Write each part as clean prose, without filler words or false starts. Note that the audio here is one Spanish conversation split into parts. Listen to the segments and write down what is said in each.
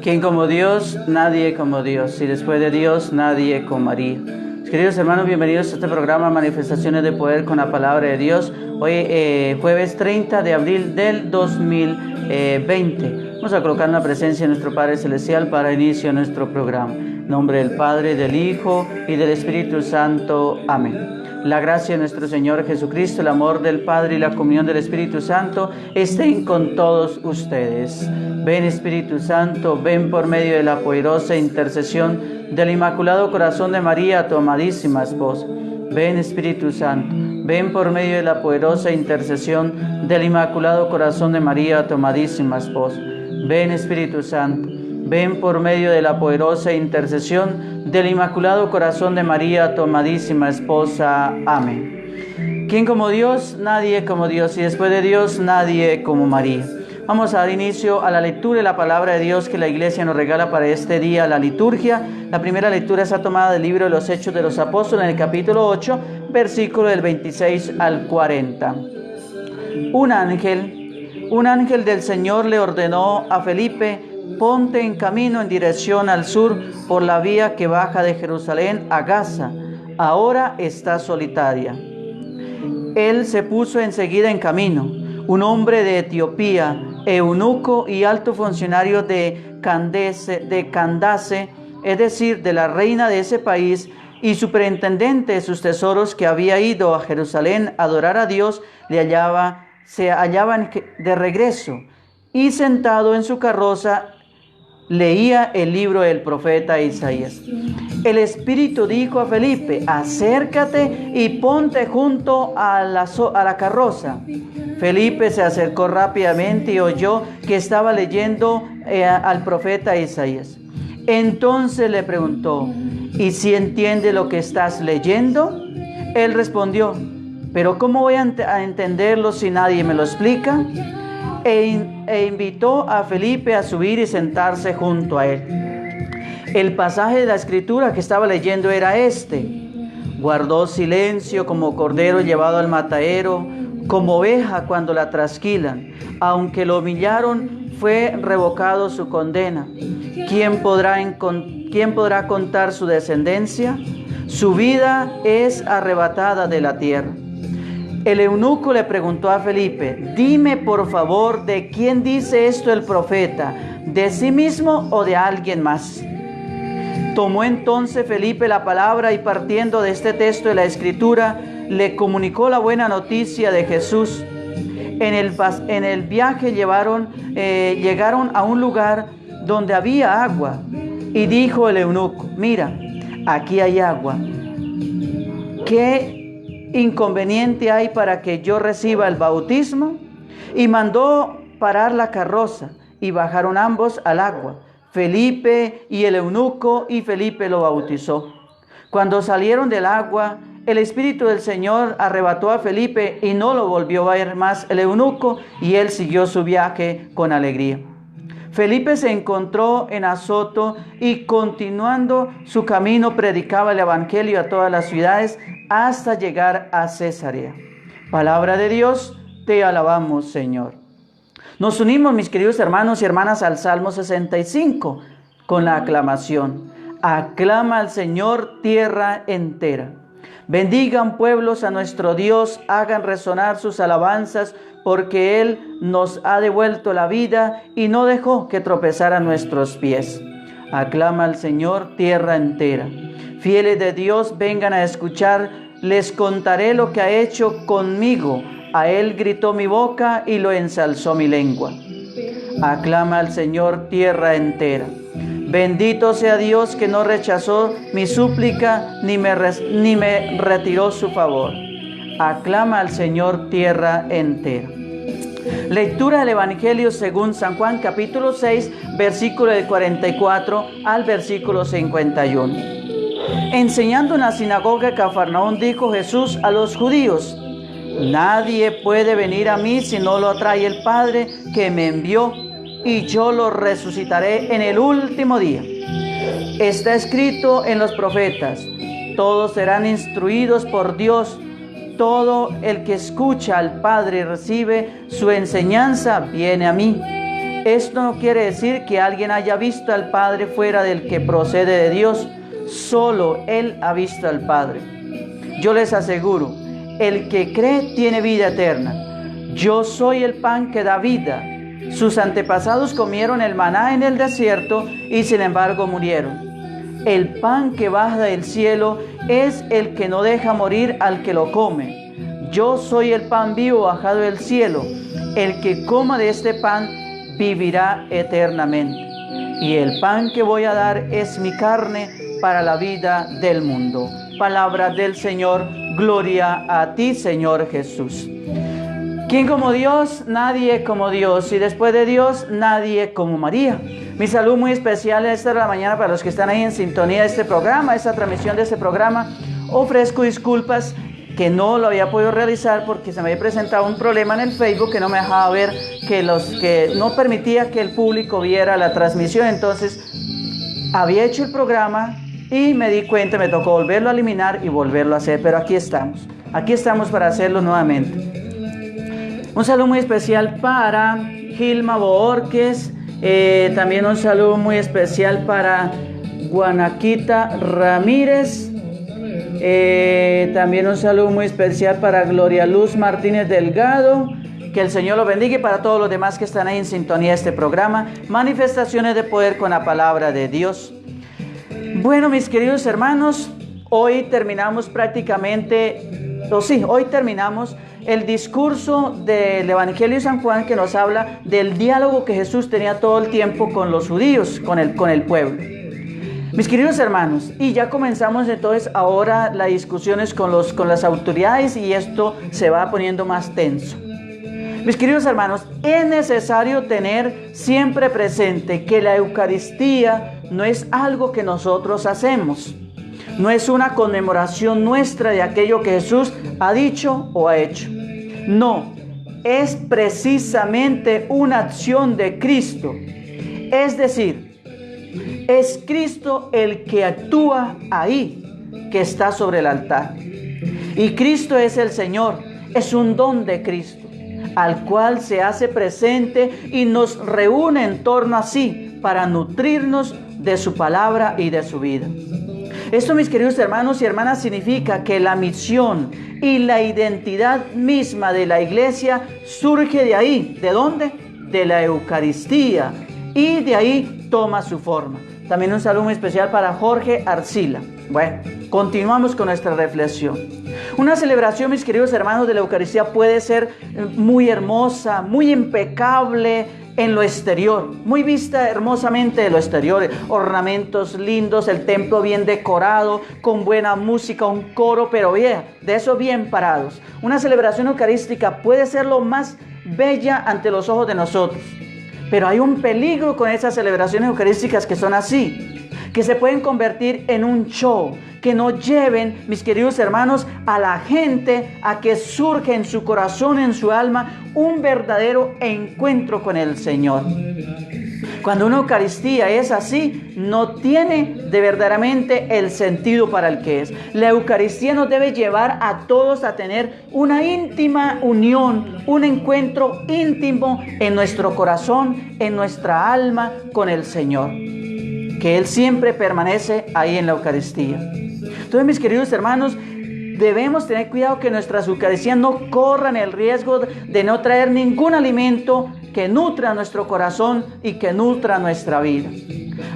¿Quién como Dios? Nadie como Dios. Y después de Dios, nadie como María. Queridos hermanos, bienvenidos a este programa Manifestaciones de Poder con la Palabra de Dios. Hoy, jueves 30 de abril del 2020. Vamos a colocar la presencia de nuestro Padre Celestial para inicio de nuestro programa. En nombre del Padre, del Hijo y del Espíritu Santo. Amén. La gracia de nuestro Señor Jesucristo, el amor del Padre y la comunión del Espíritu Santo estén con todos ustedes. Ven Espíritu Santo, ven por medio de la poderosa intercesión del Inmaculado Corazón de María, tu amadísima esposa. Ven Espíritu Santo, ven por medio de la poderosa intercesión del Inmaculado Corazón de María, tu amadísima esposa. Ven Espíritu Santo, ven por medio de la poderosa intercesión del Inmaculado Corazón de María, tu amadísima esposa. Amén. ¿Quién como Dios? Nadie como Dios. Y después de Dios, nadie como María. Vamos a dar inicio a la lectura de la palabra de Dios que la Iglesia nos regala para este día, la liturgia. La primera lectura está tomada del libro de los Hechos de los Apóstoles, en el capítulo 8, versículo del 26 al 40. Un ángel del Señor le ordenó a Felipe: ponte en camino en dirección al sur por la vía que baja de Jerusalén a Gaza. Ahora está solitaria. Él se puso enseguida en camino. Un hombre de Etiopía, eunuco y alto funcionario de Candace, es decir, de la reina de ese país, y superintendente de sus tesoros, que había ido a Jerusalén a adorar a Dios, se hallaban de regreso, y sentado en su carroza leía el libro del profeta Isaías. El Espíritu dijo a Felipe: acércate y ponte junto a la carroza. Felipe se acercó rápidamente y oyó que estaba leyendo al profeta Isaías. Entonces le preguntó: ¿y si entiende lo que estás leyendo? Él respondió: ¿pero cómo voy a entenderlo si nadie me lo explica? E invitó a Felipe a subir y sentarse junto a él. El pasaje de la Escritura que estaba leyendo era este: guardó silencio como cordero llevado al matadero, como oveja cuando la trasquilan. Aunque lo humillaron, fue revocado su condena. ¿Quién podrá contar su descendencia? Su vida es arrebatada de la tierra. El eunuco le preguntó a Felipe: dime por favor, ¿de quién dice esto el profeta? ¿De sí mismo o de alguien más? Tomó entonces Felipe la palabra y, partiendo de este texto de la Escritura, le comunicó la buena noticia de Jesús. En el viaje llegaron a un lugar donde había agua, y dijo el eunuco: mira, aquí hay agua. ¿Qué inconveniente hay para que yo reciba el bautismo? Y mandó parar la carroza, y bajaron ambos al agua, Felipe y el eunuco, y Felipe lo bautizó. Cuando salieron del agua, el Espíritu del Señor arrebató a Felipe y no lo volvió a ver más el eunuco, y él siguió su viaje con alegría. Felipe se encontró en Azoto y, continuando su camino, predicaba el Evangelio a todas las ciudades hasta llegar a Cesarea. Palabra de Dios, te alabamos, Señor. Nos unimos, mis queridos hermanos y hermanas, al Salmo 65 con la aclamación: aclama al Señor tierra entera. Bendigan pueblos a nuestro Dios, hagan resonar sus alabanzas, porque Él nos ha devuelto la vida y no dejó que tropezaran nuestros pies. Aclama al Señor tierra entera. Fieles de Dios, vengan a escuchar, les contaré lo que ha hecho conmigo. A Él gritó mi boca y lo ensalzó mi lengua. Aclama al Señor tierra entera. Bendito sea Dios, que no rechazó mi súplica ni me retiró su favor. Aclama al Señor tierra entera. Lectura del Evangelio según San Juan, capítulo 6, versículo del 44 al versículo 51. Enseñando en la sinagoga de Cafarnaúm, dijo Jesús a los judíos: nadie puede venir a mí si no lo atrae el Padre que me envió, y yo lo resucitaré en el último día. Está escrito en los profetas: todos serán instruidos por Dios. Todo el que escucha al Padre y recibe su enseñanza viene a mí. Esto no quiere decir que alguien haya visto al Padre fuera del que procede de Dios. Solo Él ha visto al Padre. Yo les aseguro, el que cree tiene vida eterna. Yo soy el pan que da vida. Sus antepasados comieron el maná en el desierto y sin embargo murieron. El pan que baja del cielo es el que no deja morir al que lo come. Yo soy el pan vivo bajado del cielo. El que coma de este pan vivirá eternamente. Y el pan que voy a dar es mi carne para la vida del mundo. Palabra del Señor. Gloria a ti, Señor Jesús. ¿Quién como Dios? Nadie como Dios. Y después de Dios, nadie como María. Mi saludo muy especial esta de la mañana para los que están ahí en sintonía de este programa, esta transmisión de este programa. Ofrezco disculpas que no lo había podido realizar porque se me había presentado un problema en el Facebook que no me dejaba ver, que no permitía que el público viera la transmisión. Entonces, había hecho el programa y me di cuenta, me tocó volverlo a eliminar y volverlo a hacer. Pero aquí estamos para hacerlo nuevamente. Un saludo muy especial para Gilma Boorques. También un saludo muy especial para Guanaquita Ramírez. También un saludo muy especial para Gloria Luz Martínez Delgado. Que el Señor lo bendiga, y para todos los demás que están ahí en sintonía de este programa, Manifestaciones de Poder con la Palabra de Dios. Bueno, mis queridos hermanos, hoy terminamos el discurso del Evangelio de San Juan, que nos habla del diálogo que Jesús tenía todo el tiempo con los judíos, con el pueblo. Mis queridos hermanos, y ya comenzamos entonces ahora las discusiones con las autoridades, y esto se va poniendo más tenso. Mis queridos hermanos, es necesario tener siempre presente que la Eucaristía no es algo que nosotros hacemos. No es una conmemoración nuestra de aquello que Jesús ha dicho o ha hecho. No, es precisamente una acción de Cristo. Es decir, es Cristo el que actúa ahí, que está sobre el altar. Y Cristo es el Señor, es un don de Cristo, al cual se hace presente y nos reúne en torno a sí para nutrirnos de su palabra y de su vida. Esto, mis queridos hermanos y hermanas, significa que la misión y la identidad misma de la iglesia surge de ahí. ¿De dónde? De la Eucaristía. Y de ahí toma su forma. También un saludo muy especial para Jorge Arcila. Bueno, continuamos con nuestra reflexión. Una celebración, mis queridos hermanos, de la Eucaristía puede ser muy hermosa, muy impecable en lo exterior, muy vista hermosamente de lo exterior, ornamentos lindos, el templo bien decorado, con buena música, un coro, pero bien, de eso bien parados. Una celebración eucarística puede ser lo más bella ante los ojos de nosotros, pero hay un peligro con esas celebraciones eucarísticas que son así, que se pueden convertir en un show, que no lleven, mis queridos hermanos, a la gente a que surja en su corazón, en su alma, un verdadero encuentro con el Señor. Cuando una Eucaristía es así, no tiene de verdaderamente el sentido para el que es. La Eucaristía nos debe llevar a todos a tener una íntima unión, un encuentro íntimo en nuestro corazón, en nuestra alma con el Señor, que Él siempre permanece ahí en la Eucaristía. Entonces, mis queridos hermanos, debemos tener cuidado que nuestras Eucaristías no corran el riesgo de no traer ningún alimento que nutra nuestro corazón y que nutra nuestra vida.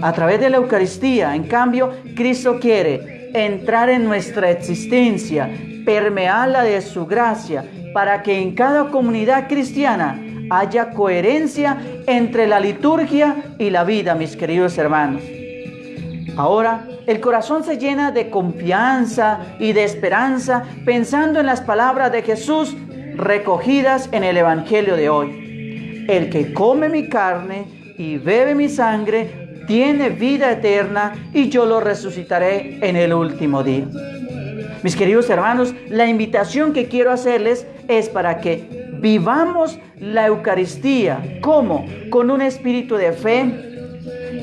A través de la Eucaristía, en cambio, Cristo quiere entrar en nuestra existencia, permearla de su gracia, para que en cada comunidad cristiana haya coherencia entre la liturgia y la vida, mis queridos hermanos. Ahora, el corazón se llena de confianza y de esperanza pensando en las palabras de Jesús recogidas en el Evangelio de hoy. El que come mi carne y bebe mi sangre tiene vida eterna, y yo lo resucitaré en el último día. Mis queridos hermanos, la invitación que quiero hacerles es para que vivamos la Eucaristía. ¿Cómo? Con un espíritu de fe,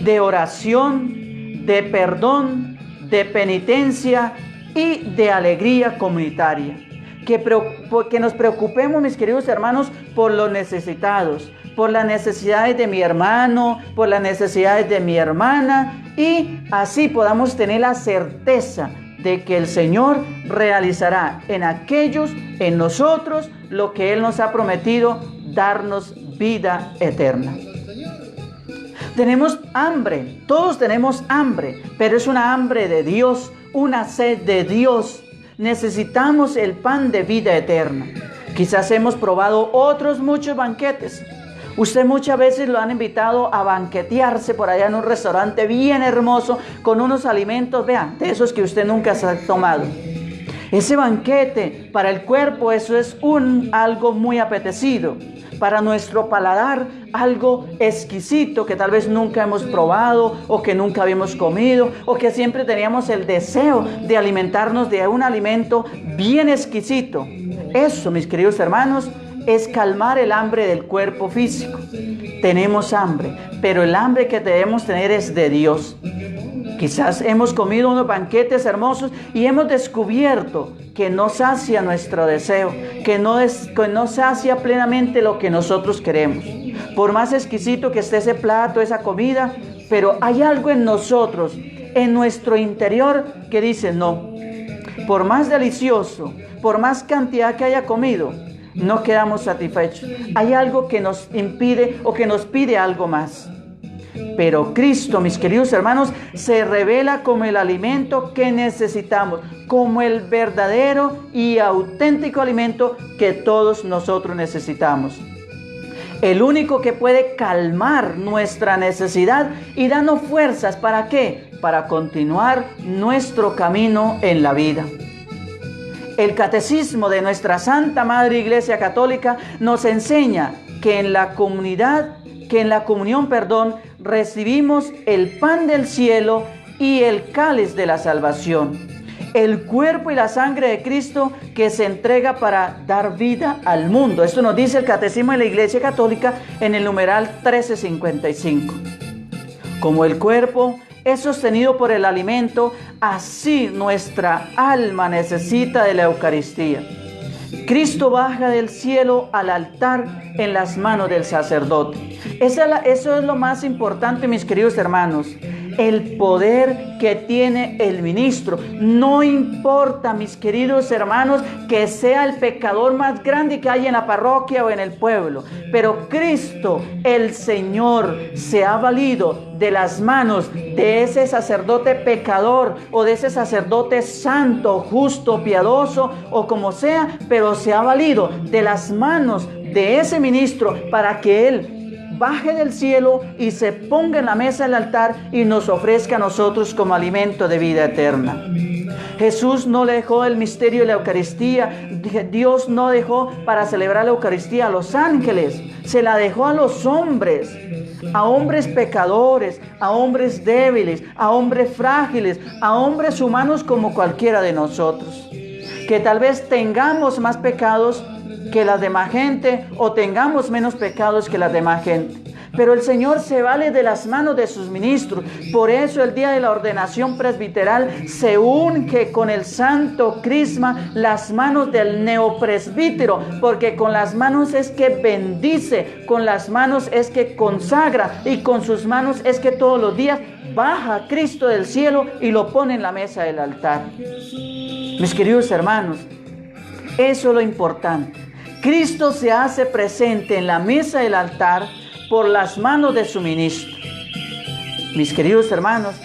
de oración, de perdón, de penitencia y de alegría comunitaria. Que nos preocupemos, mis queridos hermanos, por los necesitados, por las necesidades de mi hermano, por las necesidades de mi hermana, y así podamos tener la certeza de que el Señor realizará en nosotros, lo que Él nos ha prometido, darnos vida eterna. Tenemos hambre, todos tenemos hambre, pero es una hambre de Dios, una sed de Dios. Necesitamos el pan de vida eterna. Quizás hemos probado otros muchos banquetes. Usted muchas veces lo han invitado a banquetearse por allá en un restaurante bien hermoso con unos alimentos, vean, de esos que usted nunca se ha tomado. Ese banquete para el cuerpo, eso es algo muy apetecido. Para nuestro paladar, algo exquisito que tal vez nunca hemos probado o que nunca habíamos comido o que siempre teníamos el deseo de alimentarnos de un alimento bien exquisito. Eso, mis queridos hermanos, es calmar el hambre del cuerpo físico. Tenemos hambre, pero el hambre que debemos tener es de Dios. Quizás hemos comido unos banquetes hermosos y hemos descubierto que no sacia nuestro deseo, que no sacia plenamente lo que nosotros queremos. Por más exquisito que esté ese plato, esa comida, pero hay algo en nosotros, en nuestro interior, que dice no. Por más delicioso, por más cantidad que haya comido, no quedamos satisfechos. Hay algo que nos impide o que nos pide algo más. Pero Cristo, mis queridos hermanos, se revela como el alimento que necesitamos, como el verdadero y auténtico alimento que todos nosotros necesitamos. El único que puede calmar nuestra necesidad y darnos fuerzas, ¿para qué? Para continuar nuestro camino en la vida. El catecismo de nuestra Santa Madre Iglesia Católica nos enseña que en la comunión, recibimos el pan del cielo y el cáliz de la salvación, el cuerpo y la sangre de Cristo que se entrega para dar vida al mundo. Esto nos dice el Catecismo de la Iglesia Católica en el numeral 1355. Como el cuerpo es sostenido por el alimento, así nuestra alma necesita de la Eucaristía. Cristo baja del cielo al altar en las manos del sacerdote. Eso es lo más importante, mis queridos hermanos. El poder que tiene el ministro. No importa, mis queridos hermanos, que sea el pecador más grande que hay en la parroquia o en el pueblo. Pero Cristo, el Señor, se ha valido de las manos de ese sacerdote pecador o de ese sacerdote santo, justo, piadoso o como sea, pero se ha valido de las manos de ese ministro para que él baje del cielo y se ponga en la mesa del altar y nos ofrezca a nosotros como alimento de vida eterna. Jesús no le dejó el misterio de la Eucaristía. Dios no dejó para celebrar la Eucaristía a los ángeles. Se la dejó a los hombres. A hombres pecadores, a hombres débiles, a hombres frágiles, a hombres humanos como cualquiera de nosotros. Que tal vez tengamos más pecados que la demás gente o tengamos menos pecados que la demás gente. Pero el Señor se vale de las manos de sus ministros. Por eso el día de la ordenación presbiteral se unge con el santo crisma las manos del neopresbítero, porque con las manos es que bendice, con las manos es que consagra y con sus manos es que todos los días baja Cristo del cielo y lo pone en la mesa del altar. Mis queridos hermanos, eso es lo importante. Cristo se hace presente en la mesa del altar por las manos de su ministro. Mis queridos hermanos,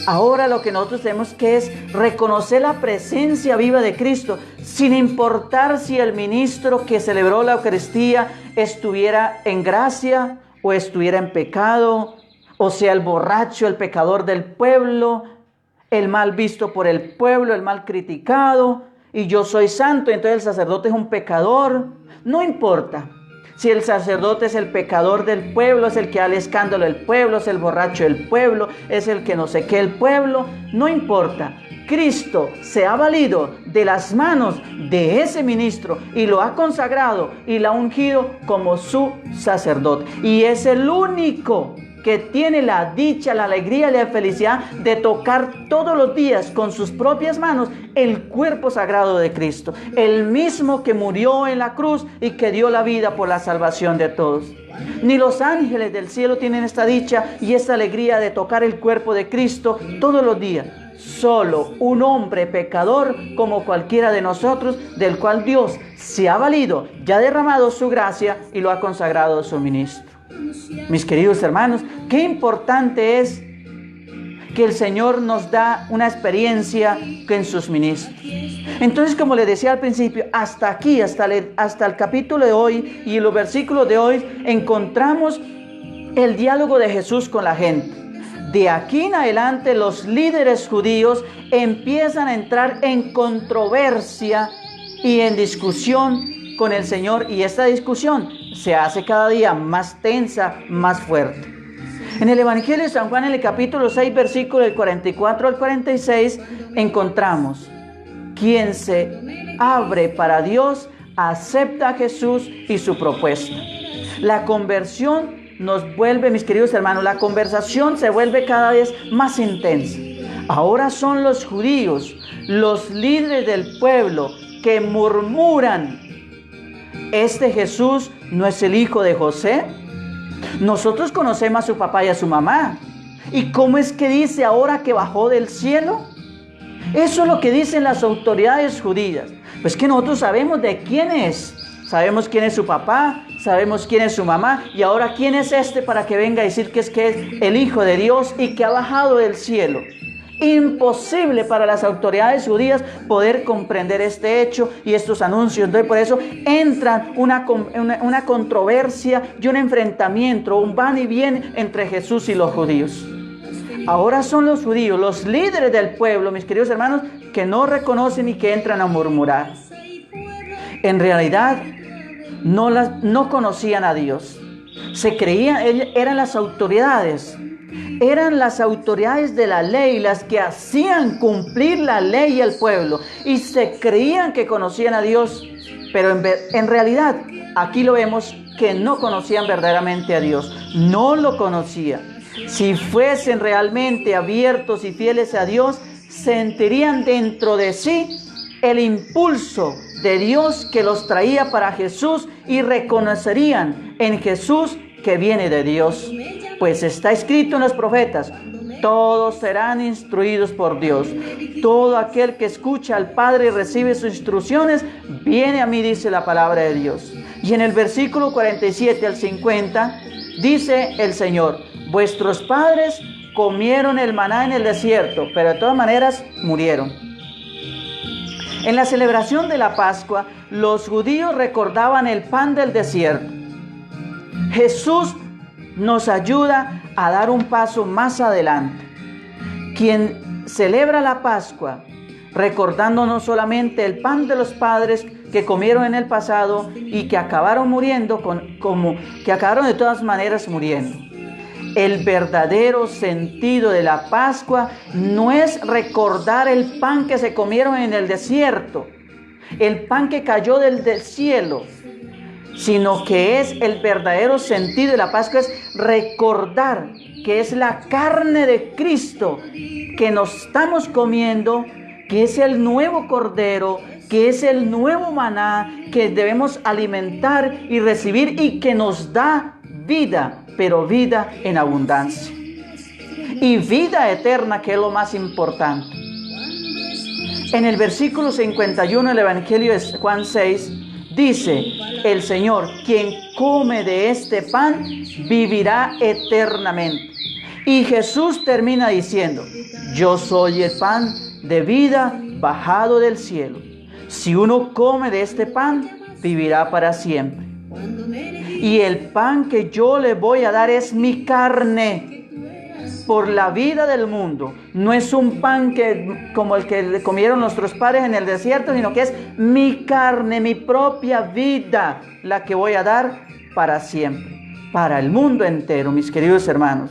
ahora lo que nosotros tenemos que es reconocer la presencia viva de Cristo, sin importar si el ministro que celebró la Eucaristía estuviera en gracia o estuviera en pecado, o sea el borracho, el pecador del pueblo, el mal visto por el pueblo, el mal criticado, y yo soy santo, entonces el sacerdote es un pecador. No importa. Si el sacerdote es el pecador del pueblo, es el que da el escándalo del pueblo, es el borracho del pueblo, es el que no sé qué del pueblo, no importa. Cristo se ha valido de las manos de ese ministro y lo ha consagrado y lo ha ungido como su sacerdote. Y es el único que tiene la dicha, la alegría y la felicidad de tocar todos los días con sus propias manos el cuerpo sagrado de Cristo, el mismo que murió en la cruz y que dio la vida por la salvación de todos. Ni los ángeles del cielo tienen esta dicha y esta alegría de tocar el cuerpo de Cristo todos los días. Solo un hombre pecador como cualquiera de nosotros, del cual Dios se ha valido, ya ha derramado su gracia y lo ha consagrado su ministro. Mis queridos hermanos, qué importante es que el Señor nos da una experiencia en sus ministros. Entonces, como les decía al principio, hasta aquí, hasta el capítulo de hoy y los versículos de hoy, encontramos el diálogo de Jesús con la gente. De aquí en adelante, los líderes judíos empiezan a entrar en controversia y en discusión con el Señor, y esta discusión se hace cada día más tensa, más fuerte. En el Evangelio de San Juan, en el capítulo 6, versículo del 44 al 46, encontramos: quien se abre para Dios, acepta a Jesús y su propuesta. La conversión nos vuelve, mis queridos hermanos, la conversación se vuelve cada vez más intensa. Ahora son los judíos, los líderes del pueblo, que murmuran: ¿este Jesús no es el hijo de José? Nosotros conocemos a su papá y a su mamá. ¿Y cómo es que dice ahora que bajó del cielo? Eso es lo que dicen las autoridades judías. Pues que nosotros sabemos de quién es. Sabemos quién es su papá, sabemos quién es su mamá, y ahora quién es este para que venga a decir que es el Hijo de Dios y que ha bajado del cielo. Imposible para las autoridades judías poder comprender este hecho y estos anuncios. Entonces, por eso entra una controversia y un enfrentamiento, un van y viene entre Jesús y los judíos. Ahora son los judíos, los líderes del pueblo, mis queridos hermanos, que no reconocen y que entran a murmurar. En realidad, no conocían a Dios. Se creían, eran las autoridades. Eran las autoridades de la ley las que hacían cumplir la ley al pueblo, y se creían que conocían a Dios, pero en realidad aquí lo vemos que no conocían verdaderamente a Dios, no lo conocían. Si fuesen realmente abiertos y fieles a Dios, sentirían dentro de sí el impulso de Dios que los traía para Jesús y reconocerían en Jesús que viene de Dios. Pues está escrito en los profetas: todos serán instruidos por Dios. Todo aquel que escucha al Padre y recibe sus instrucciones, viene a mí, dice la palabra de Dios. Y en el versículo 47 al 50, dice el Señor: vuestros padres comieron el maná en el desierto, pero de todas maneras murieron. En la celebración de la Pascua, los judíos recordaban el pan del desierto. Jesús nos ayuda a dar un paso más adelante. Quien celebra la Pascua recordando no solamente el pan de los padres que comieron en el pasado y que acabaron muriendo, que acabaron de todas maneras muriendo. El verdadero sentido de la Pascua no es recordar el pan que se comieron en el desierto, el pan que cayó del cielo, sino que es el verdadero sentido de la Pascua, es recordar que es la carne de Cristo que nos estamos comiendo, que es el nuevo Cordero, que es el nuevo maná que debemos alimentar y recibir, y que nos da vida, pero vida en abundancia y vida eterna, que es lo más importante. En el versículo 51 del Evangelio de Juan 6 dice el Señor: quien come de este pan vivirá eternamente. Y Jesús termina diciendo: yo soy el pan de vida bajado del cielo. Si uno come de este pan, vivirá para siempre. Y el pan que yo le voy a dar es mi carne por la vida del mundo. No es un pan como el que comieron nuestros padres en el desierto, sino que es mi carne, mi propia vida, la que voy a dar para siempre, para el mundo entero, mis queridos hermanos.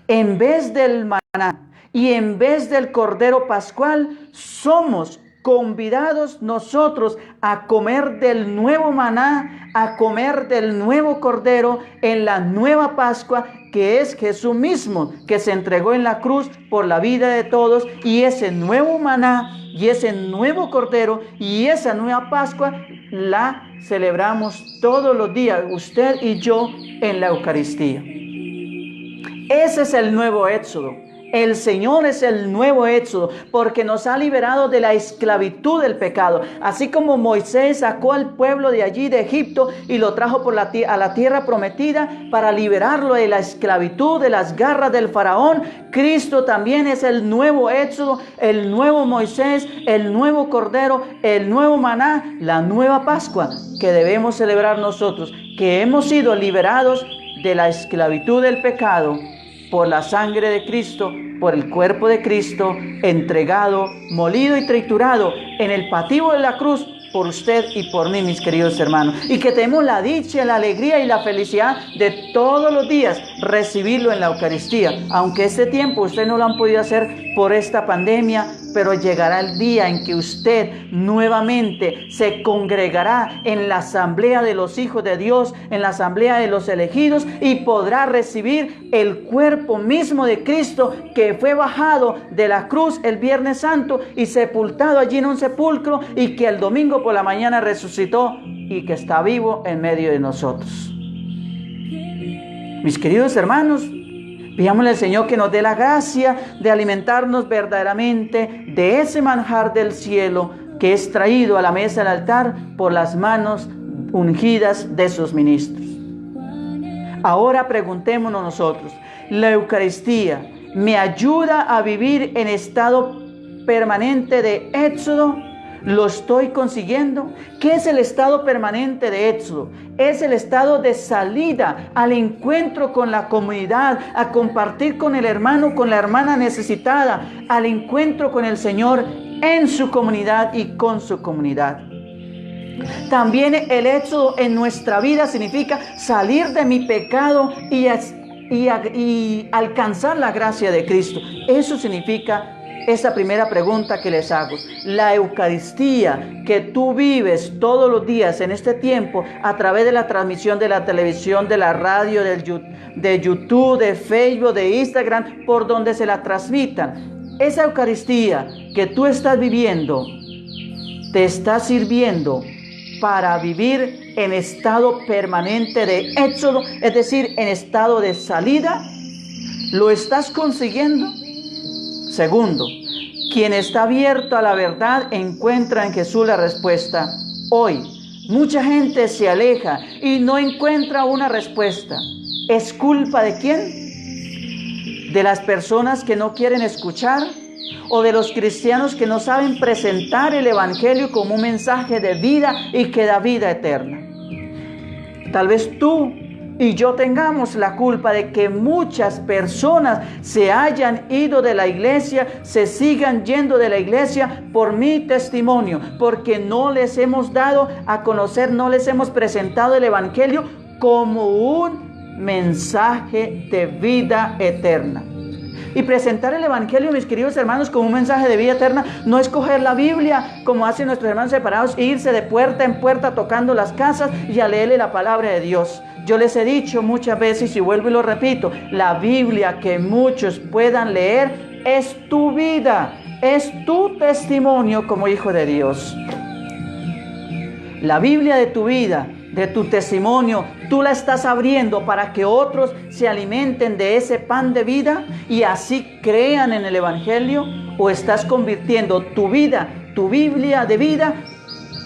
En vez del maná y en vez del Cordero Pascual, somos convidados nosotros a comer del nuevo maná, a comer del nuevo Cordero en la nueva Pascua, que es Jesús mismo, que se entregó en la cruz por la vida de todos. Y ese nuevo maná y ese nuevo Cordero y esa nueva Pascua la celebramos todos los días, usted y yo, en la Eucaristía. Ese es el nuevo éxodo. El Señor es el nuevo éxodo porque nos ha liberado de la esclavitud del pecado. Así como Moisés sacó al pueblo de allí de Egipto y lo trajo a la tierra prometida para liberarlo de la esclavitud, de las garras del faraón, Cristo también es el nuevo éxodo, el nuevo Moisés, el nuevo Cordero, el nuevo maná, la nueva Pascua que debemos celebrar nosotros, que hemos sido liberados de la esclavitud del pecado por la sangre de Cristo, por el cuerpo de Cristo, entregado, molido y triturado en el pativo de la cruz por usted y por mí, mis queridos hermanos. Y que tenemos la dicha, la alegría y la felicidad de todos los días recibirlo en la Eucaristía. Aunque este tiempo usted no lo han podido hacer por esta pandemia, pero llegará el día en que usted nuevamente se congregará en la asamblea de los hijos de Dios, en la asamblea de los elegidos, y podrá recibir el cuerpo mismo de Cristo que fue bajado de la cruz el Viernes Santo y sepultado allí en un sepulcro, y que el domingo por la mañana resucitó y que está vivo en medio de nosotros. Mis queridos hermanos, pidámosle al Señor que nos dé la gracia de alimentarnos verdaderamente de ese manjar del cielo que es traído a la mesa del altar por las manos ungidas de sus ministros. Ahora preguntémonos nosotros, ¿la Eucaristía me ayuda a vivir en estado permanente de éxodo? ¿Lo estoy consiguiendo? ¿Qué es el estado permanente de éxodo? Es el estado de salida al encuentro con la comunidad, a compartir con el hermano, con la hermana necesitada, al encuentro con el Señor en su comunidad y con su comunidad. También el éxodo en nuestra vida significa salir de mi pecado y alcanzar la gracia de Cristo. Eso significa esta primera pregunta que les hago. La Eucaristía que tú vives todos los días en este tiempo a través de la transmisión de la televisión, de la radio, de YouTube, de Facebook, de Instagram, por donde se la transmitan. Esa Eucaristía que tú estás viviendo te está sirviendo para vivir en estado permanente de éxodo, es decir, en estado de salida. ¿Lo estás consiguiendo? Segundo, quien está abierto a la verdad encuentra en Jesús la respuesta. Hoy, mucha gente se aleja y no encuentra una respuesta. ¿Es culpa de quién? ¿De las personas que no quieren escuchar? ¿O de los cristianos que no saben presentar el Evangelio como un mensaje de vida y que da vida eterna? Tal vez tú y yo tengamos la culpa de que muchas personas se hayan ido de la iglesia, se sigan yendo de la iglesia por mi testimonio, porque no les hemos dado a conocer, no les hemos presentado el Evangelio como un mensaje de vida eterna. Y presentar el Evangelio, mis queridos hermanos, como un mensaje de vida eterna, no es coger la Biblia como hacen nuestros hermanos separados e irse de puerta en puerta tocando las casas y a leerle la palabra de Dios. Yo les he dicho muchas veces y vuelvo y lo repito, la Biblia que muchos puedan leer es tu vida, es tu testimonio como hijo de Dios. La Biblia de tu vida, de tu testimonio, tú la estás abriendo para que otros se alimenten de ese pan de vida y así crean en el Evangelio, o estás convirtiendo tu vida, tu Biblia de vida,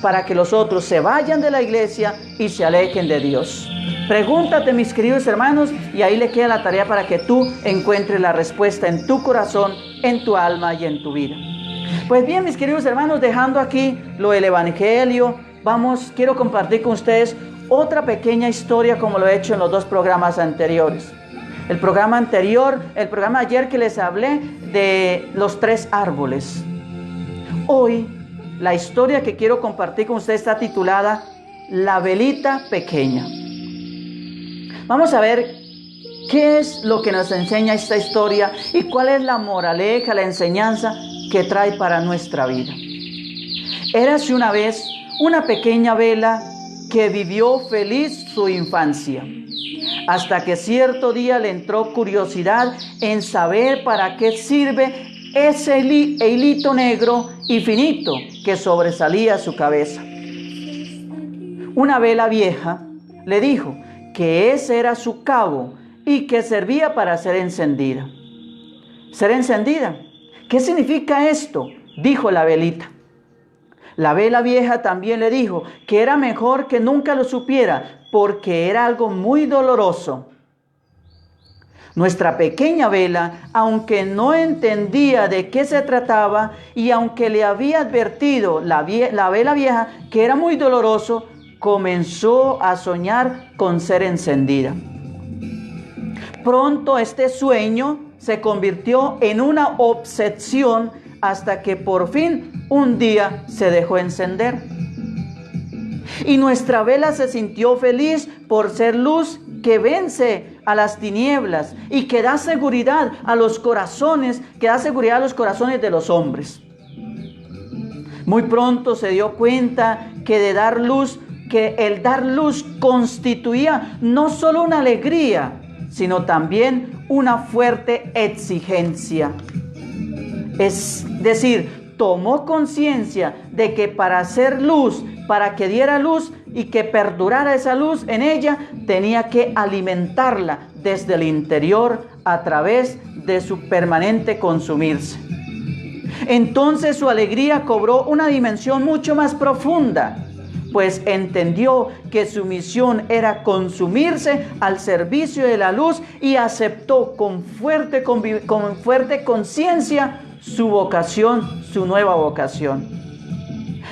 para que los otros se vayan de la iglesia y se alejen de Dios. Pregúntate, mis queridos hermanos, y ahí le queda la tarea para que tú encuentres la respuesta en tu corazón, en tu alma y en tu vida. Pues bien, mis queridos hermanos, dejando aquí lo del Evangelio, quiero compartir con ustedes otra pequeña historia como lo he hecho en los dos programas anteriores. El programa ayer que les hablé de los 3 árboles. Hoy, la historia que quiero compartir con ustedes está titulada La velita pequeña. Vamos a ver qué es lo que nos enseña esta historia y cuál es la moraleja, la enseñanza que trae para nuestra vida. Érase una vez una pequeña vela que vivió feliz su infancia, hasta que cierto día le entró curiosidad en saber para qué sirve ese hilito negro y finito que sobresalía su cabeza. una vela vieja, le dijo que ese era su cabo y que servía para ser encendida. ¿Ser encendida? ¿Qué significa esto?, dijo la velita. La vela vieja también le dijo que era mejor que nunca lo supiera porque era algo muy doloroso. Nuestra pequeña vela, aunque no entendía de qué se trataba y aunque le había advertido la vela vieja que era muy doloroso, comenzó a soñar con ser encendida. Pronto este sueño se convirtió en una obsesión hasta que por fin un día se dejó encender. Y nuestra vela se sintió feliz por ser luz que vence a las tinieblas y que da seguridad a los corazones, de los hombres. Muy pronto se dio cuenta que el dar luz constituía no solo una alegría, sino también una fuerte exigencia. Es decir, tomó conciencia de que para hacer luz, para que diera luz y que perdurara esa luz en ella, tenía que alimentarla desde el interior a través de su permanente consumirse. Entonces su alegría cobró una dimensión mucho más profunda, pues entendió que su misión era consumirse al servicio de la luz y aceptó con fuerte conciencia su vocación, su nueva vocación.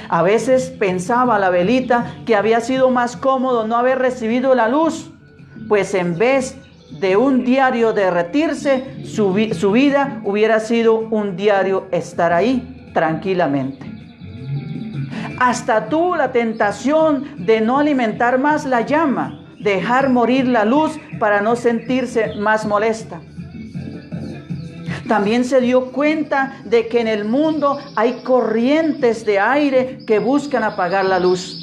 A veces pensaba la velita que había sido más cómodo no haber recibido la luz, pues en vez de un diario derretirse, su vida hubiera sido un diario estar ahí tranquilamente. Hasta tuvo la tentación de no alimentar más la llama, dejar morir la luz para no sentirse más molesta. También se dio cuenta de que en el mundo hay corrientes de aire que buscan apagar la luz.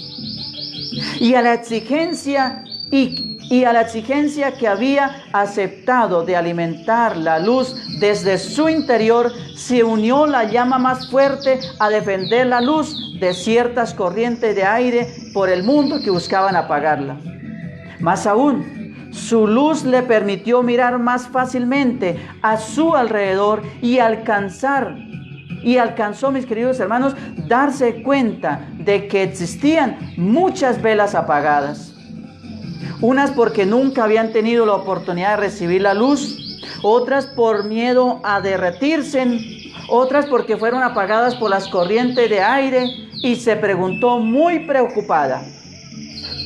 Y a la exigencia que había aceptado de alimentar la luz desde su interior, se unió la llama más fuerte a defender la luz de ciertas corrientes de aire por el mundo que buscaban apagarla. Más aún, su luz le permitió mirar más fácilmente a su alrededor y alcanzó, mis queridos hermanos, darse cuenta de que existían muchas velas apagadas. Unas porque nunca habían tenido la oportunidad de recibir la luz, otras por miedo a derretirse, otras porque fueron apagadas por las corrientes de aire, y se preguntó muy preocupada: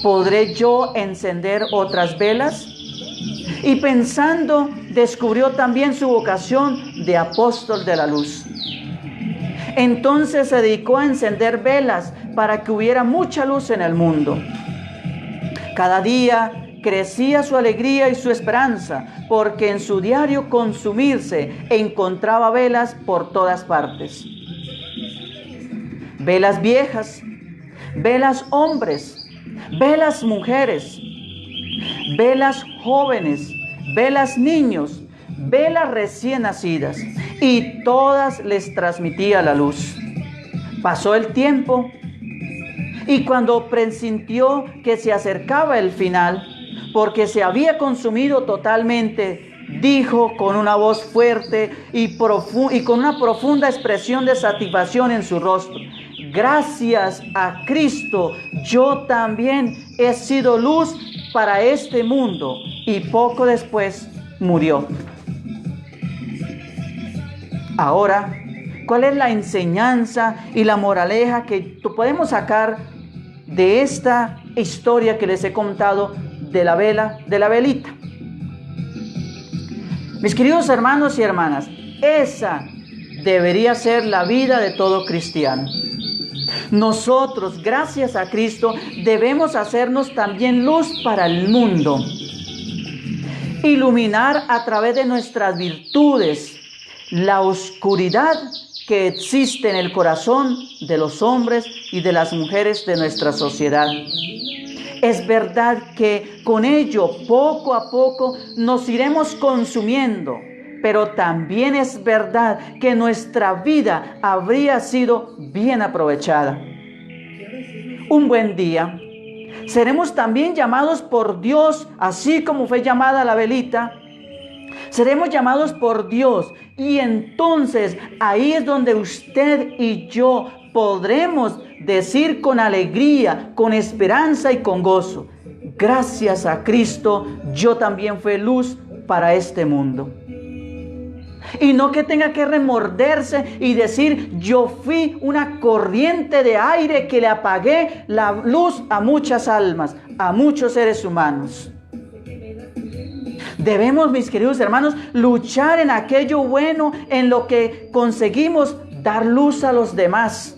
¿podré yo encender otras velas? Y pensando, descubrió también su vocación de apóstol de la luz. Entonces se dedicó a encender velas para que hubiera mucha luz en el mundo. Cada día crecía su alegría y su esperanza, porque en su diario consumirse encontraba velas por todas partes. Velas viejas, velas hombres, velas mujeres, velas jóvenes, velas niños, velas recién nacidas, y todas les transmitía la luz. Pasó el tiempo y cuando presintió que se acercaba el final, porque se había consumido totalmente, dijo con una voz fuerte y con una profunda expresión de satisfacción en su rostro: gracias a Cristo, yo también he sido luz para este mundo. Y poco después murió. Ahora, ¿cuál es la enseñanza y la moraleja que podemos sacar de esta historia que les he contado de la velita? Mis queridos hermanos y hermanas, esa debería ser la vida de todo cristiano. Nosotros, gracias a Cristo, debemos hacernos también luz para el mundo. Iluminar a través de nuestras virtudes la oscuridad que existe en el corazón de los hombres y de las mujeres de nuestra sociedad. Es verdad que con ello, poco a poco, nos iremos consumiendo, pero también es verdad que nuestra vida habría sido bien aprovechada. Un buen día, Seremos también llamados por Dios, así como fue llamada la velita. Seremos llamados por Dios, y entonces ahí es donde usted y yo podremos decir con alegría, con esperanza y con gozo: gracias a Cristo, yo también fui luz para este mundo. Y no que tenga que remorderse y decir: yo fui una corriente de aire que le apagué la luz a muchas almas, a muchos seres humanos. Debemos, mis queridos hermanos, luchar en aquello bueno, en lo que conseguimos dar luz a los demás.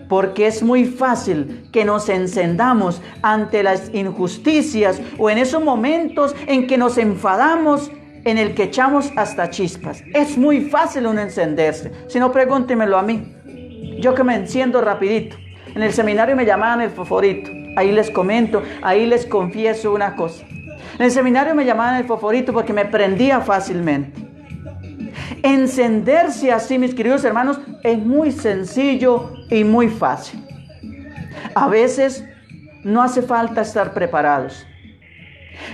Porque es muy fácil que nos encendamos ante las injusticias o en esos momentos en que nos enfadamos, en el que echamos hasta chispas. Es muy fácil uno encenderse. Si no, pregúntemelo a mí. Yo que me enciendo rapidito. En el seminario me llamaban el fosforito. Ahí les comento, ahí les confieso una cosa. En el seminario me llamaban el fosforito porque me prendía fácilmente. Encenderse así, mis queridos hermanos, es muy sencillo y muy fácil. A veces no hace falta estar preparados.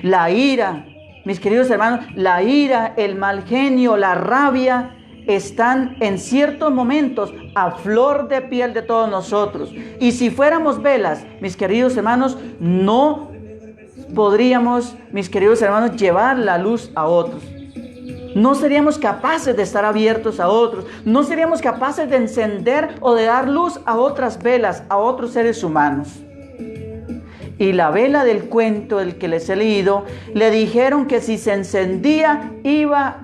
La ira, mis queridos hermanos, la ira, el mal genio, la rabia están en ciertos momentos a flor de piel de todos nosotros. Y si fuéramos velas, mis queridos hermanos, no podríamos, mis queridos hermanos, llevar la luz a otros. No seríamos capaces de estar abiertos a otros. No seríamos capaces de encender o de dar luz a otras velas, a otros seres humanos. Y la vela del cuento, el que les he leído, le dijeron que si se encendía iba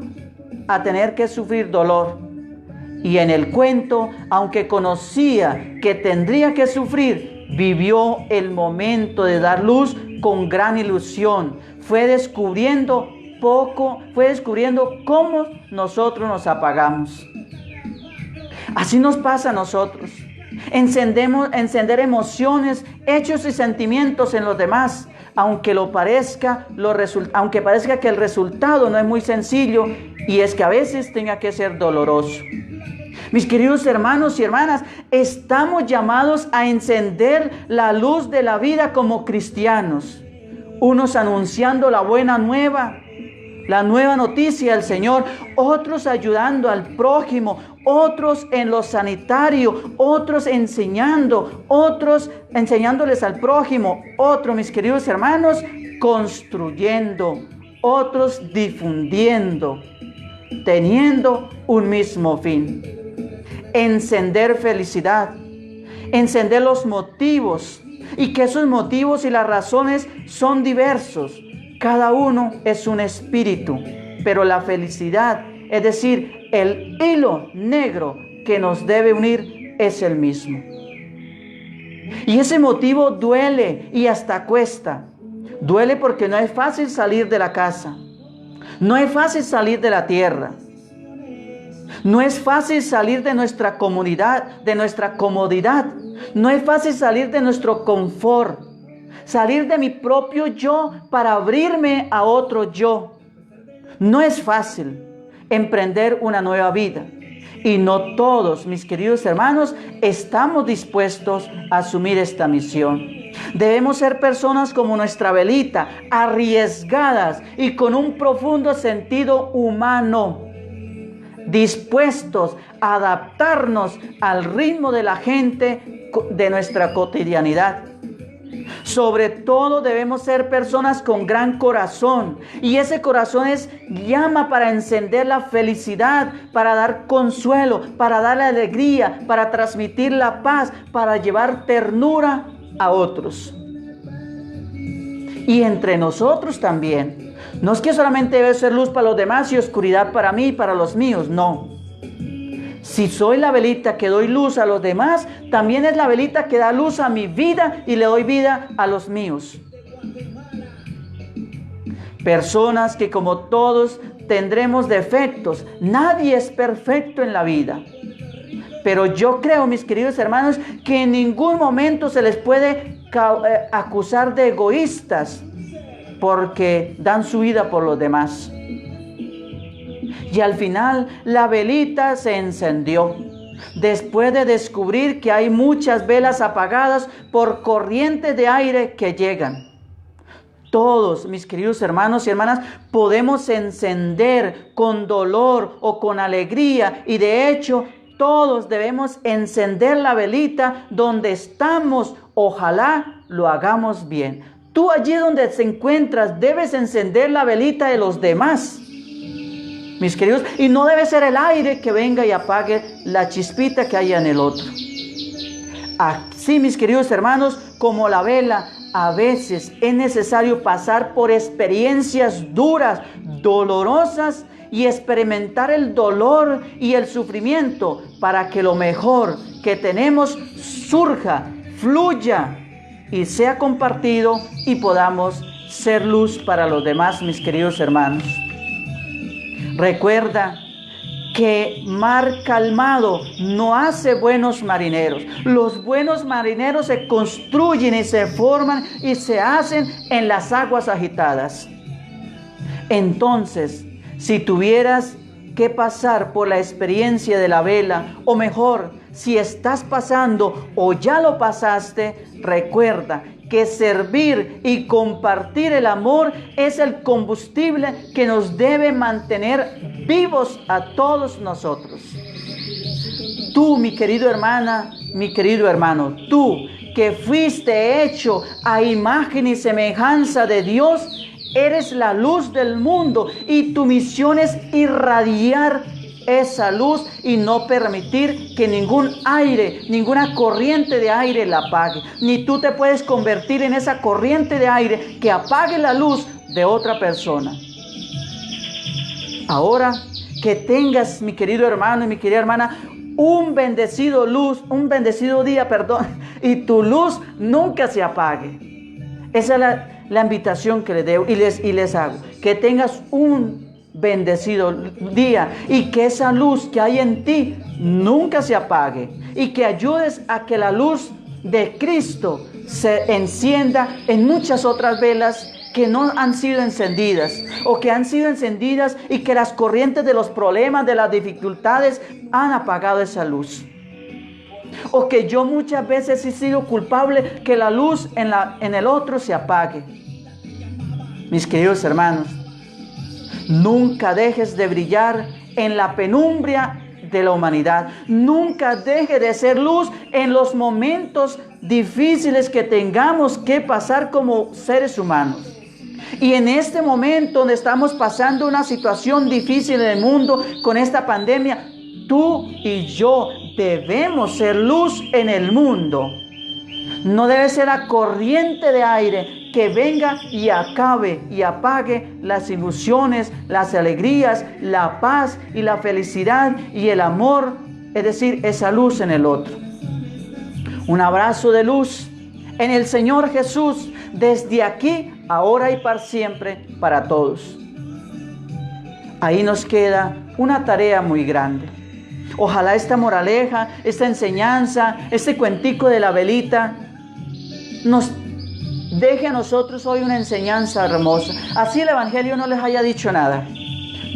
a tener que sufrir dolor. Y en el cuento, aunque conocía que tendría que sufrir, vivió el momento de dar luz con gran ilusión. Fue descubriendo cómo nosotros nos apagamos. Así nos pasa a nosotros. Encender emociones, hechos y sentimientos en los demás, aunque parezca que el resultado no es muy sencillo, y es que a veces tenga que ser doloroso. Mis queridos hermanos y hermanas, estamos llamados a encender la luz de la vida como cristianos, unos anunciando la buena nueva, la nueva noticia del Señor, otros ayudando al prójimo, otros en lo sanitario, otros enseñándoles al prójimo, otros, mis queridos hermanos, construyendo, otros difundiendo, teniendo un mismo fin: encender felicidad, encender los motivos, y que esos motivos y las razones son diversos. Cada uno es un espíritu, pero la felicidad, es decir, el hilo negro que nos debe unir, es el mismo. Y ese motivo duele y hasta cuesta. Duele porque no es fácil salir de la casa. No es fácil salir de la tierra. No es fácil salir de nuestra comunidad, de nuestra comodidad. No es fácil salir de nuestro confort. Salir de mi propio yo para abrirme a otro yo. No es fácil emprender una nueva vida. Y no todos, mis queridos hermanos, estamos dispuestos a asumir esta misión. Debemos ser personas como nuestra velita, arriesgadas y con un profundo sentido humano, dispuestos a adaptarnos al ritmo de la gente de nuestra cotidianidad. Sobre todo debemos ser personas con gran corazón, y ese corazón es llama para encender la felicidad, para dar consuelo, para dar la alegría, para transmitir la paz, para llevar ternura a otros. Y entre nosotros también. No es que solamente debe ser luz para los demás y oscuridad para mí y para los míos, no. Si soy la velita que doy luz a los demás, también es la velita que da luz a mi vida y le doy vida a los míos. Personas que, como todos, tendremos defectos. Nadie es perfecto en la vida. Pero yo creo, mis queridos hermanos, que en ningún momento se les puede acusar de egoístas, porque dan su vida por los demás. Y al final la velita se encendió. después de descubrir que hay muchas velas apagadas por corrientes de aire que llegan. Todos, mis queridos hermanos y hermanas, podemos encender con dolor o con alegría, y de hecho todos debemos encender la velita donde estamos. Ojalá lo hagamos bien. Tú allí donde te encuentras debes encender la velita de los demás, mis queridos, y no debe ser el aire que venga y apague la chispita que haya en el otro. Así, mis queridos hermanos, como la vela, a veces es necesario pasar por experiencias duras, dolorosas, y experimentar el dolor y el sufrimiento para que lo mejor que tenemos surja, fluya y sea compartido y podamos ser luz para los demás, mis queridos hermanos. Recuerda que mar calmado no hace buenos marineros. Los buenos marineros se construyen y se forman y se hacen en las aguas agitadas. Entonces, si tuvieras que pasar por la experiencia de la vela, o mejor, si estás pasando o ya lo pasaste, recuerda que servir y compartir el amor es el combustible que nos debe mantener vivos a todos nosotros. Tú, mi querida hermana, mi querido hermano, tú que fuiste hecho a imagen y semejanza de Dios, eres la luz del mundo, y tu misión es irradiar esa luz y no permitir que ningún aire, ninguna corriente de aire la apague. Ni tú te puedes convertir en esa corriente de aire que apague la luz de otra persona. Ahora que tengas, mi querido hermano y mi querida hermana, un bendecido día, y tu luz nunca se apague. Esa es la invitación que les doy y les hago. Que tengas un bendecido día y que esa luz que hay en ti nunca se apague, y que ayudes a que la luz de Cristo se encienda en muchas otras velas que no han sido encendidas, o que han sido encendidas y que las corrientes de los problemas, de las dificultades han apagado esa luz. O que yo muchas veces he sido culpable que la luz en el otro se apague. Mis queridos hermanos, nunca dejes de brillar en la penumbra de la humanidad. Nunca deje de ser luz en los momentos difíciles que tengamos que pasar como seres humanos. Y en este momento donde estamos pasando una situación difícil en el mundo con esta pandemia, tú y yo debemos ser luz en el mundo. No debe ser la corriente de aire que venga y acabe y apague las ilusiones, las alegrías, la paz y la felicidad y el amor, es decir, esa luz en el otro. Un abrazo de luz en el Señor Jesús, desde aquí, ahora y para siempre, para todos. Ahí nos queda una tarea muy grande. Ojalá esta moraleja, esta enseñanza, este cuentico de la velita nos deje a nosotros hoy una enseñanza hermosa. Así el Evangelio no les haya dicho nada.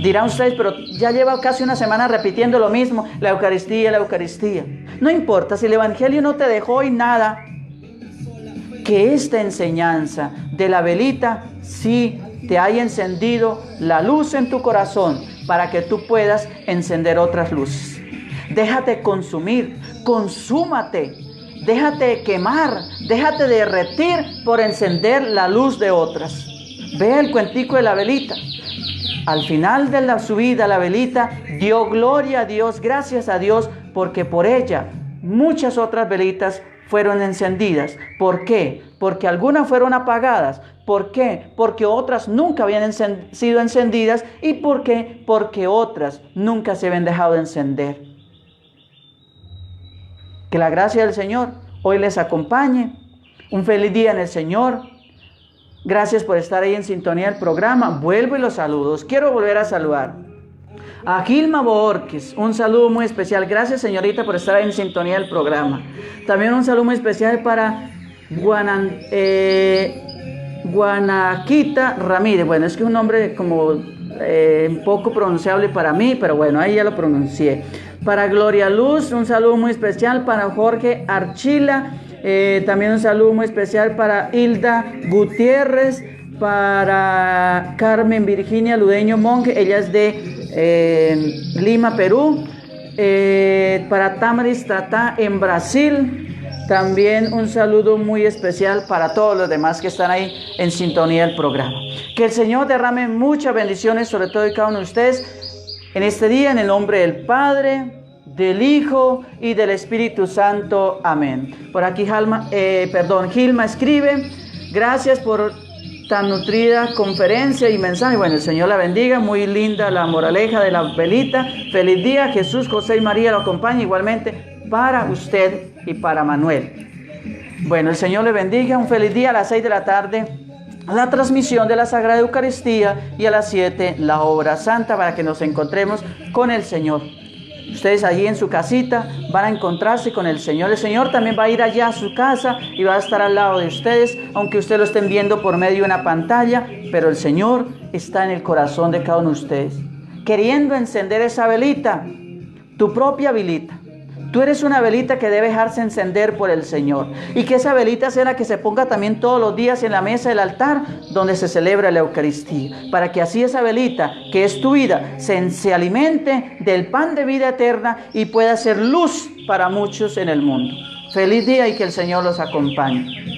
Dirán ustedes, pero ya lleva casi una semana repitiendo lo mismo, la Eucaristía, la Eucaristía. No importa, si el Evangelio no te dejó hoy nada, que esta enseñanza de la velita sí te haya encendido la luz en tu corazón para que tú puedas encender otras luces. Déjate consumir, consúmate, déjate quemar, déjate derretir por encender la luz de otras. Ve el cuentico de la velita. Al final de su vida, la velita dio gloria a Dios, gracias a Dios, porque por ella muchas otras velitas fueron encendidas. ¿Por qué? Porque algunas fueron apagadas. ¿Por qué? Porque otras nunca habían sido encendidas. ¿Y por qué? Porque otras nunca se habían dejado de encender. Que la gracia del Señor hoy les acompañe. Un feliz día en el Señor. Gracias por estar ahí en sintonía del programa. Vuelvo y los saludos. Quiero volver a saludar a Gilma Borges, un saludo muy especial. Gracias, señorita, por estar ahí en sintonía del programa. También un saludo muy especial para Guanaquita Ramírez. Bueno, es que es un nombre como un poco pronunciable para mí, pero bueno, ahí ya lo pronuncié. Para Gloria Luz, un saludo muy especial para Jorge Archila. También un saludo muy especial para Hilda Gutiérrez, para Carmen Virginia Ludeño Monge, ella es de Lima, Perú. Para Tamaris Tata en Brasil. También un saludo muy especial para todos los demás que están ahí en sintonía del programa. Que el Señor derrame muchas bendiciones sobre todo y cada uno de ustedes en este día, en el nombre del Padre, del Hijo y del Espíritu Santo. Amén. Por aquí Gilma escribe: gracias por tan nutrida conferencia y mensaje. Bueno, el Señor la bendiga. Muy linda la moraleja de la velita. Feliz día. Jesús, José y María lo acompañan igualmente para usted y para Manuel. Bueno, el Señor le bendiga. Un feliz día. A las 6 de la tarde la transmisión de la Sagrada Eucaristía y a las 7 la obra santa para que nos encontremos con el Señor. Ustedes allí en su casita van a encontrarse con el Señor. El Señor también va a ir allá a su casa y va a estar al lado de ustedes, aunque ustedes lo estén viendo por medio de una pantalla, pero el Señor está en el corazón de cada uno de ustedes, queriendo encender esa velita, tu propia velita. Tú eres una velita que debe dejarse encender por el Señor. Y que esa velita sea la que se ponga también todos los días en la mesa del altar donde se celebra la Eucaristía. Para que así esa velita, que es tu vida, se alimente del pan de vida eterna y pueda ser luz para muchos en el mundo. Feliz día y que el Señor los acompañe.